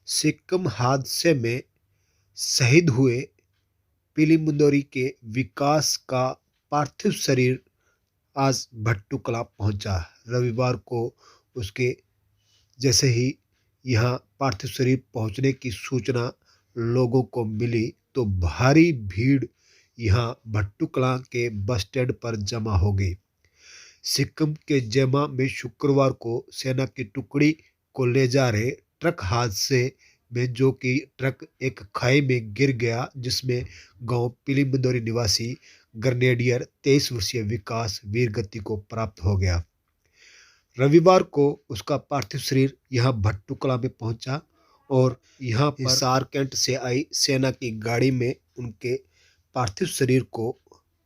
सिक्किम हादसे में शहीद हुए पीली मुंदोरी के विकास का पार्थिव शरीर आज भट्टू कला पहुंचा। रविवार को उसके जैसे ही यहाँ पार्थिव शरीर पहुंचने की सूचना लोगों को मिली तो भारी भीड़ यहाँ भट्टू कला के बस स्टैंड पर जमा हो गई। सिक्किम के जेमा में शुक्रवार को सेना की टुकड़ी को ले जा रहे ट्रक हादसे में जो कि ट्रक एक खाई में गिर गया, जिसमें गांव पीली मंदोरी निवासी ग्रेनेडियर 23 वर्षीय विकास वीरगति को प्राप्त हो गया। रविवार को उसका पार्थिव शरीर यहां भट्टू कला में पहुंचा और यहां पर हिसार कैंट से आई सेना की गाड़ी में उनके पार्थिव शरीर को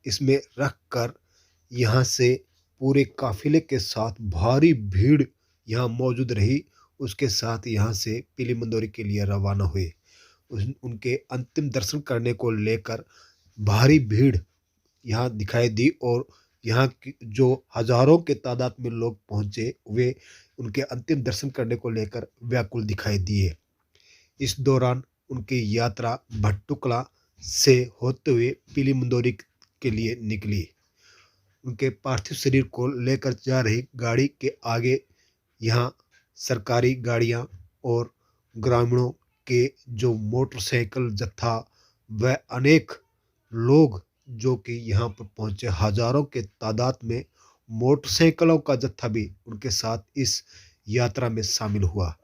इसमें रखकर यहाँ से पूरे काफिले के साथ भारी भीड़ यहाँ मौजूद रही। उसके साथ यहाँ से पीली मंदोरी के लिए रवाना हुए। उनके अंतिम दर्शन करने को लेकर भारी भीड़ यहाँ दिखाई दी और यहाँ की जो हजारों के तादाद में लोग पहुंचे वे उनके अंतिम दर्शन करने को लेकर व्याकुल दिखाई दिए। इस दौरान उनकी यात्रा भट्टुकला से होते हुए पीली मंदोरी के लिए निकली। उनके पार्थिव शरीर को लेकर जा रही गाड़ी के आगे यहाँ सरकारी गाड़ियाँ और ग्रामीणों के जो मोटरसाइकिल जत्था व अनेक लोग जो कि यहाँ पर पहुँचे, हजारों के तादाद में मोटरसाइकिलों का जत्था भी उनके साथ इस यात्रा में शामिल हुआ।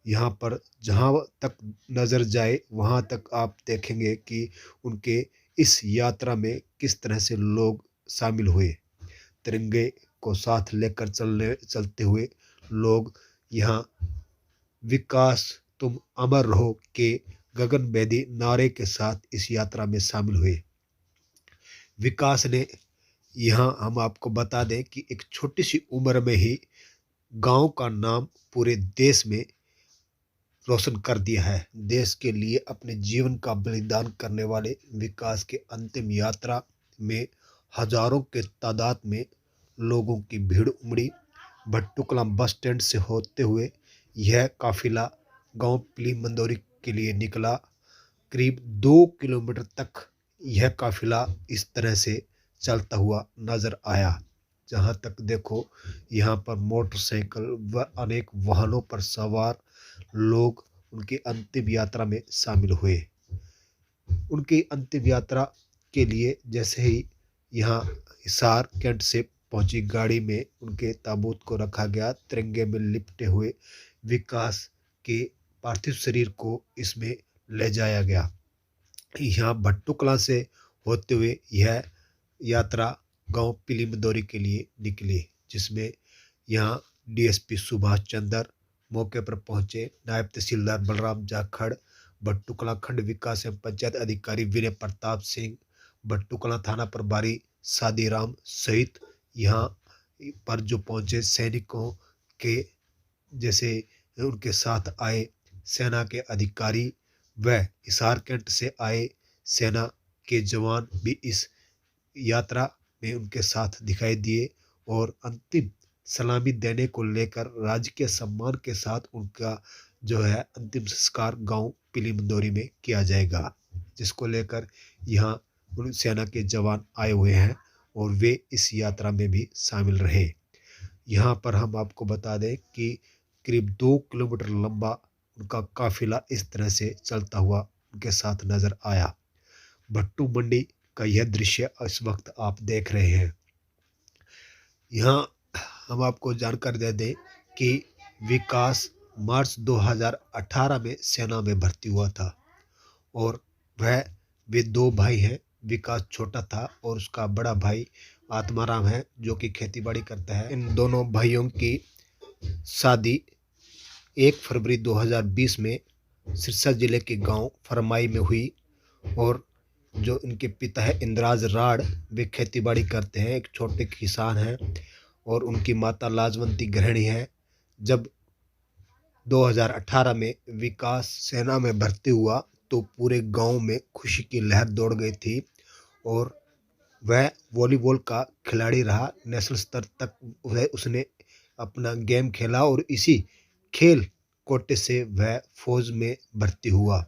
यहाँ पर जहाँ तक नज़र जाए वहाँ तक आप देखेंगे कि उनके इस यात्रा में किस तरह से लोग शामिल हुए। तिरंगे को साथ लेकर चलते हुए लोग यहाँ विकास तुम अमर रहो के गगनभेदी नारे के साथ इस यात्रा में शामिल हुए। विकास ने यहाँ हम आपको बता दें कि एक छोटी सी उम्र में ही गांव का नाम पूरे देश में रोशन कर दिया है। देश के लिए अपने जीवन का बलिदान करने वाले विकास के अंतिम यात्रा में हजारों के तादाद में लोगों की भीड़ उमड़ी। भट्टुकला बस स्टैंड से होते हुए यह काफिला गांव पीली मंदोरी के लिए निकला। करीब 2 किलोमीटर तक यह काफिला इस तरह से चलता हुआ नजर आया। जहां तक देखो यहाँ पर मोटरसाइकिल व अनेक वाहनों पर सवार लोग उनकी अंतिम यात्रा में शामिल हुए। उनकी अंतिम यात्रा के लिए जैसे ही यहाँ हिसार कैंट से पहुंची गाड़ी में उनके ताबूत को रखा गया। तिरंगे में लिपटे हुए विकास के पार्थिव शरीर को इसमें ले जाया गया। यहाँ भट्टुकला से होते हुए यह यात्रा गांव पीली मंदोरी के लिए निकली, जिसमें यहाँ डीएसपी सुभाष चंद्र मौके पर पहुंचे। नायब तहसीलदार बलराम जाखड़, भट्टुकला खंड विकास एवं पंचायत अधिकारी विनय प्रताप सिंह, भट्टुकला थाना प्रभारी सादीराम सहित यहाँ पर जो पहुंचे सैनिकों के जैसे उनके साथ आए सेना के अधिकारी व हिसार कैंट से आए सेना के जवान भी इस यात्रा में उनके साथ दिखाई दिए और अंतिम सलामी देने को लेकर राजकीय सम्मान के साथ उनका जो है अंतिम संस्कार गांव पीली मंदोरी में किया जाएगा, जिसको लेकर यहाँ सेना के जवान आए हुए हैं और वे इस यात्रा में भी शामिल रहे। यहाँ पर हम आपको बता दें कि करीब 2 किलोमीटर लंबा उनका काफिला इस तरह से चलता हुआ उनके साथ नजर आया। भट्टू मंडी का यह दृश्य इस वक्त आप देख रहे हैं। यहाँ हम आपको जानकारी दे दें कि विकास मार्च 2018 में सेना में भर्ती हुआ था और वे 2 भाई हैं। विकास छोटा था और उसका बड़ा भाई आत्माराम है जो कि खेतीबाड़ी करता है। इन दोनों भाइयों की शादी 1 फरवरी 2020 में सिरसा जिले के गांव फरमाई में हुई और जो इनके पिता है इंद्राज राड़ वे खेतीबाड़ी करते हैं, एक छोटे किसान हैं और उनकी माता लाजवंती गृहिणी है। जब 2018 में विकास सेना में भर्ती हुआ तो पूरे गांव में खुशी की लहर दौड़ गई थी और वह वॉलीबॉल का खिलाड़ी रहा। नेशनल स्तर तक उसने अपना गेम खेला और इसी खेल कोटे से वह फौज में भर्ती हुआ।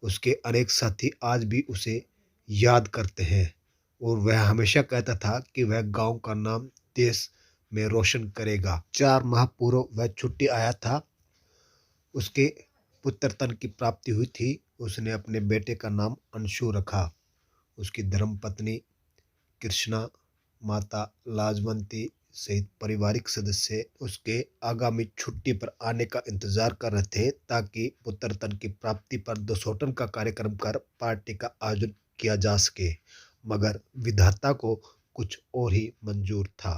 उसके अनेक साथी आज भी उसे याद करते हैं और वह हमेशा कहता था कि वह गांव का नाम देश में रोशन करेगा। 4 माह पूर्व वह छुट्टी आया था। उसके पुत्रतन की प्राप्ति हुई थी। उसने अपने बेटे का नाम अंशु रखा। उसकी धर्मपत्नी कृष्णा, माता लाजवंती सहित पारिवारिक सदस्य उसके आगामी छुट्टी पर आने का इंतजार कर रहे थे ताकि पुत्रतन की प्राप्ति पर दसोटन का कार्यक्रम कर पार्टी का आयोजन किया जा सके, मगर विधाता को कुछ और ही मंजूर था।